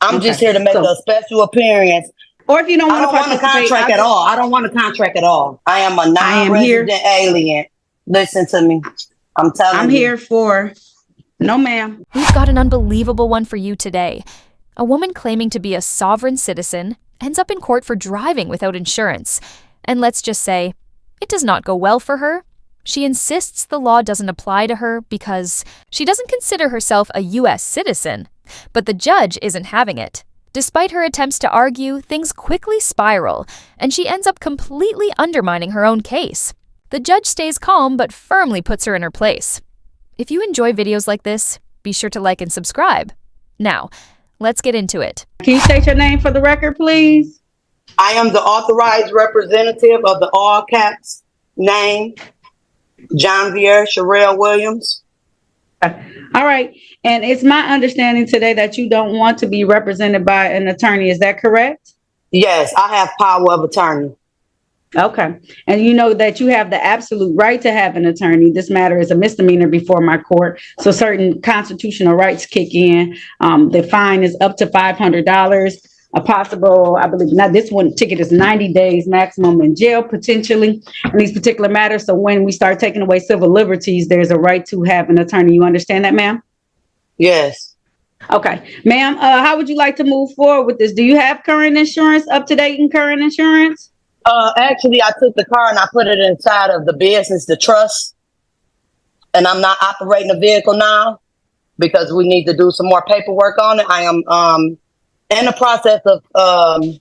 I'm just Okay. here to make So, a special appearance. or if you don't I want to don't want a participate, contract at all. I don't want a contract at all. I am a I am here. non-resident alien. Listen to me. I'm I'm telling you. here for no, ma'am. We've got an unbelievable one for you today. A woman claiming to be a sovereign citizen ends up in court for driving without insurance. And let's just say, it does not go well for her. She insists the law doesn't apply to her because she doesn't consider herself a U.S. citizen. But the judge isn't having it. Despite her attempts to argue, things quickly spiral, and she ends up completely undermining her own case. The judge stays calm but firmly puts her in her place. If you enjoy videos like this, be sure to like and subscribe. Now, let's get into it. Can you state your name for the record, please? I am the authorized representative of the all caps name, John Vier Sherelle Williams. All right. And it's my understanding today that you don't want to be represented by an attorney. Is that correct? Yes, I have power of attorney. Okay. And you know that you have the absolute right to have an attorney. This matter is a misdemeanor before my court. So certain constitutional rights kick in. The fine is up to $500. A possible, I believe, now this one ticket is 90 days maximum in jail, potentially, in these particular matters. So when we start taking away civil liberties, there's a right to have an attorney. You understand that, ma'am? Yes. Okay. Ma'am, how would you like to move forward with this? Do you have current insurance, up to date and current insurance? Actually, I took the car and I put it inside of the business, the trust, and I'm not operating the vehicle now because we need to do some more paperwork on it. I am in the process of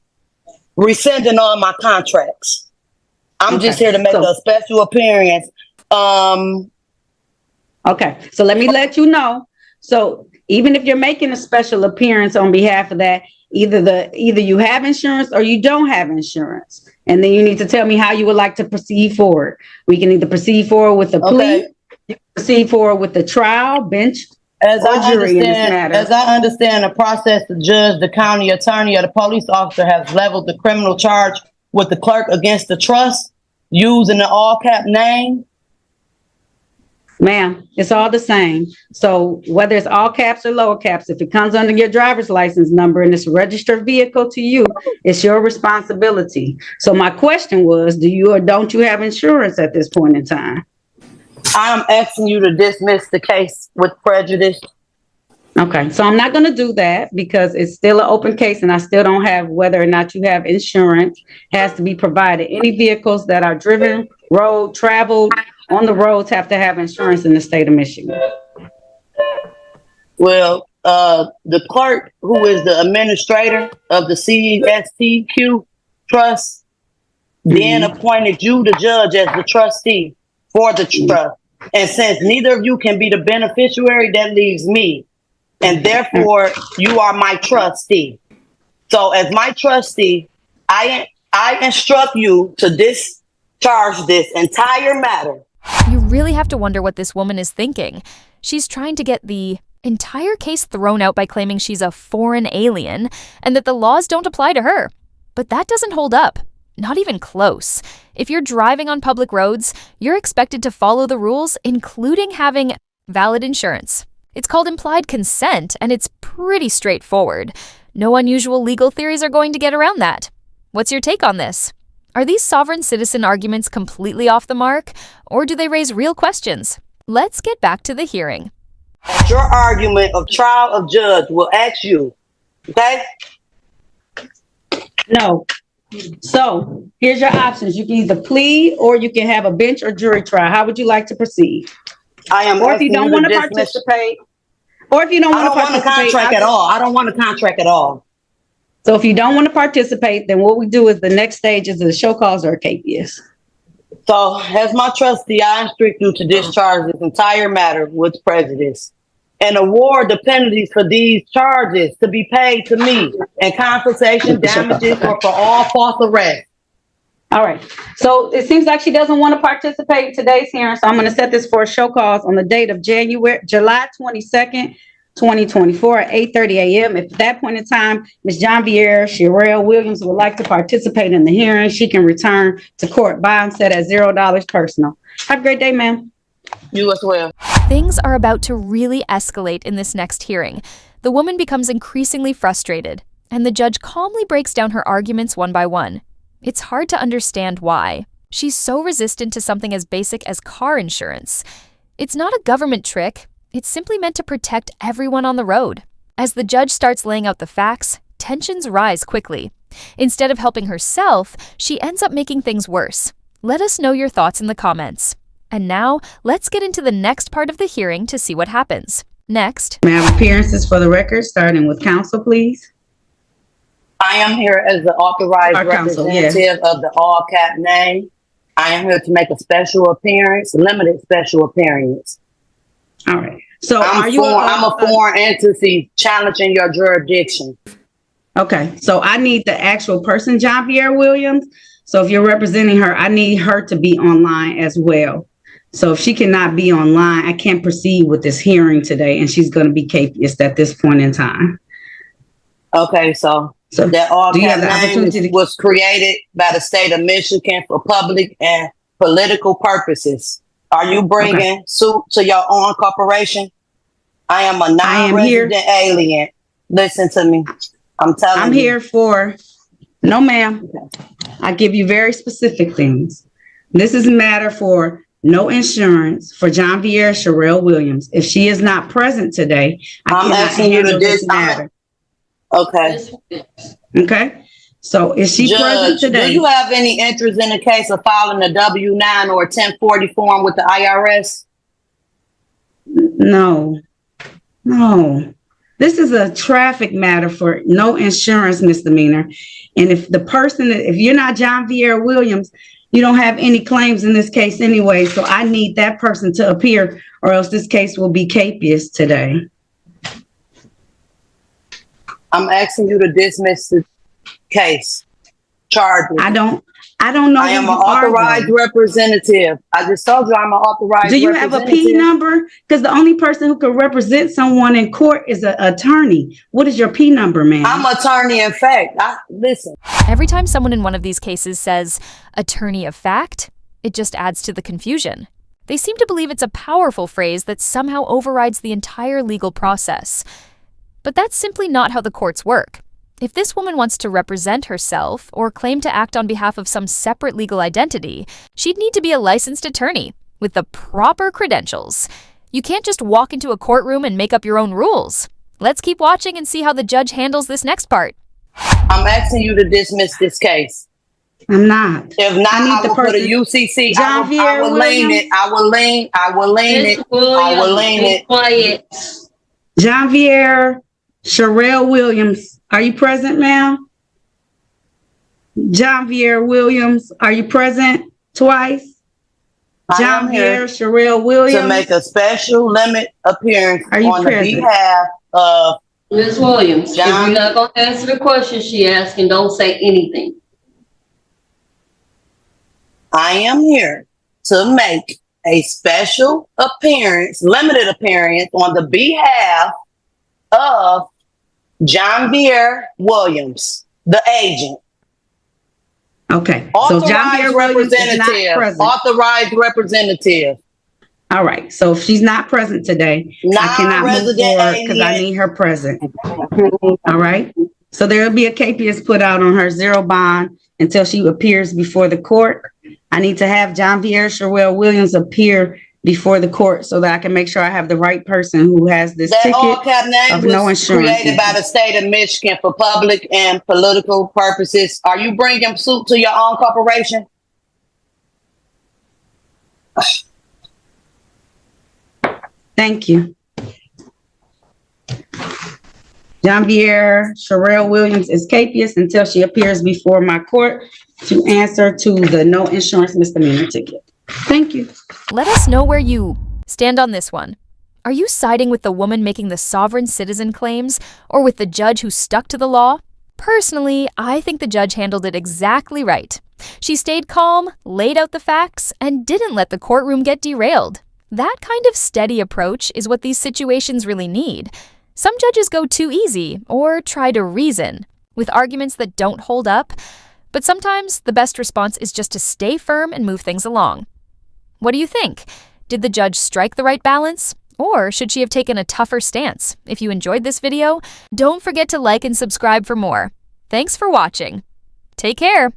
rescinding all my contracts. I'm just here to make a special appearance. Okay, so let me let you know. So even if you're making a special appearance on behalf of that, either you have insurance or you don't have insurance. And then you need to tell me how you would like to proceed forward. We can either proceed forward with the plea, proceed forward with the trial, bench, as or jury in this matter. As I understand the process, the judge, the county attorney, or the police officer has leveled the criminal charge with the clerk against the trust using the all cap name. Ma'am, it's all the same. So whether it's all caps or lower caps, if it comes under your driver's license number and it's a registered vehicle to you, it's your responsibility. So my question was, do you or don't you have insurance at this point in time? I'm asking you to dismiss the case with prejudice. Okay, so I'm not going to do that because it's still an open case and I still don't have whether or not you have insurance. It has to be provided. Any vehicles that are driven, road, traveled, on the roads have to have insurance in the state of Michigan. Well, the clerk, who is the administrator of the CSTQ trust, then appointed you, the judge, as the trustee for the trust. And since neither of you can be the beneficiary, that leaves me. And therefore, you are my trustee. So as my trustee, I instruct you to discharge this entire matter. You really have to wonder what this woman is thinking. She's trying to get the entire case thrown out by claiming she's a foreign alien and that the laws don't apply to her. But that doesn't hold up. Not even close. If you're driving on public roads, you're expected to follow the rules, including having valid insurance. It's called implied consent, and it's pretty straightforward. No unusual legal theories are going to get around that. What's your take on this? Are these sovereign citizen arguments completely off the mark, or do they raise real questions? Let's get back to the hearing. Your argument of trial of judge will ask you, okay? No. So here's your options. You can either plead or you can have a bench or jury trial. How would you like to proceed? Or if you don't want to participate, or if you don't want to participate, I don't want a contract at all. I don't want a contract at all. So if you don't want to participate, then what we do is the next stage is the show cause or capias. So as my trustee, I instruct you to discharge this entire matter with prejudice and award the penalties for these charges to be paid to me and compensation damages or for all false arrests. All right. So it seems like she doesn't want to participate in today's hearing. So I'm going to set this for a show cause on the date of July 22nd, 2024 at 8:30 a.m. If at that point in time, Ms. John Vier Sherelle Williams would like to participate in the hearing, she can return to court. Bond set at $0 personal. Have a great day, ma'am. You as well. Things are about to really escalate in this next hearing. The woman becomes increasingly frustrated, and the judge calmly breaks down her arguments one by one. It's hard to understand why. She's so resistant to something as basic as car insurance. It's not a government trick. It's simply meant to protect everyone on the road. As the judge starts laying out the facts, tensions rise quickly. Instead of helping herself, she ends up making things worse. Let us know your thoughts in the comments. And now, let's get into the next part of the hearing to see what happens. Next. May I have appearances for the record, starting with counsel, please? I am here as the authorized Our counsel, representative of the all cap name. I am here to make a special appearance, limited special appearance. All right. So I'm a foreign entity challenging your jurisdiction. Okay. So I need the actual person, John Pierre Williams. So if you're representing her, I need her to be online as well. So if she cannot be online, I can't proceed with this hearing today, and she's going to be capious at this point in time. Okay, so that all cap name was created by the state of Michigan for public and political purposes. Are you bringing suit to your own corporation? I am a non-resident alien. Listen to me. I'm here for, no ma'am. I give you very specific things. This is a matter for no insurance for John Vieira Sherelle Williams. If she is not present today, I'm asking you to this matter. Okay. Okay. So is she present today? Do you have any interest in the case of filing a W-9 or a 1040 form with the IRS? No. This is a traffic matter for no insurance misdemeanor. And if you're not John Vieira Williams, you don't have any claims in this case anyway. So I need that person to appear, or else this case will be capious today. I'm asking you to dismiss the case. Charges. I don't know. I am an authorized representative. I just told you I'm an authorized representative. Do you have a P number? Because the only person who can represent someone in court is an attorney. What is your P number, ma'am? I'm an attorney in fact. Listen. Every time someone in one of these cases says attorney of fact, it just adds to the confusion. They seem to believe it's a powerful phrase that somehow overrides the entire legal process. But that's simply not how the courts work. If this woman wants to represent herself or claim to act on behalf of some separate legal identity, she'd need to be a licensed attorney with the proper credentials. You can't just walk into a courtroom and make up your own rules. Let's keep watching and see how the judge handles this next part. I'm asking you to dismiss this case. I'm not. If not, I will put a UCC. I will lean it. I will lean it. Quiet. John Vieira Sherelle Williams. Are you present, ma'am? John Vieira Williams, are you present twice? John Vieira Sherelle Williams. To make a special limit appearance on the behalf of Ms. Williams. If you're not going to answer the question she asked, and don't say anything. I am here to make a special appearance, limited appearance on the behalf of John Vieira Williams, the agent. Okay. So John Vieira representative. Authorized representative. All right. So if she's not present today, I cannot move forward because I need her present. All right. So there will be a capious put out on her zero bond until she appears before the court. I need to have John Vieira Sherelle Williams appear before the court so that I can make sure I have the right person who has this ticket of no insurance. Created by the state of Michigan for public and political purposes. Are you bringing suit to your own corporation? Thank you. John Vieira Sherelle Williams is capious until she appears before my court to answer to the no insurance misdemeanor ticket. Thank you. Let us know where you stand on this one. Are you siding with the woman making the sovereign citizen claims or with the judge who stuck to the law? Personally, I think the judge handled it exactly right. She stayed calm, laid out the facts, and didn't let the courtroom get derailed. That kind of steady approach is what these situations really need. Some judges go too easy or try to reason with arguments that don't hold up, but sometimes the best response is just to stay firm and move things along. What do you think? Did the judge strike the right balance? Or should she have taken a tougher stance? If you enjoyed this video, don't forget to like and subscribe for more. Thanks for watching. Take care.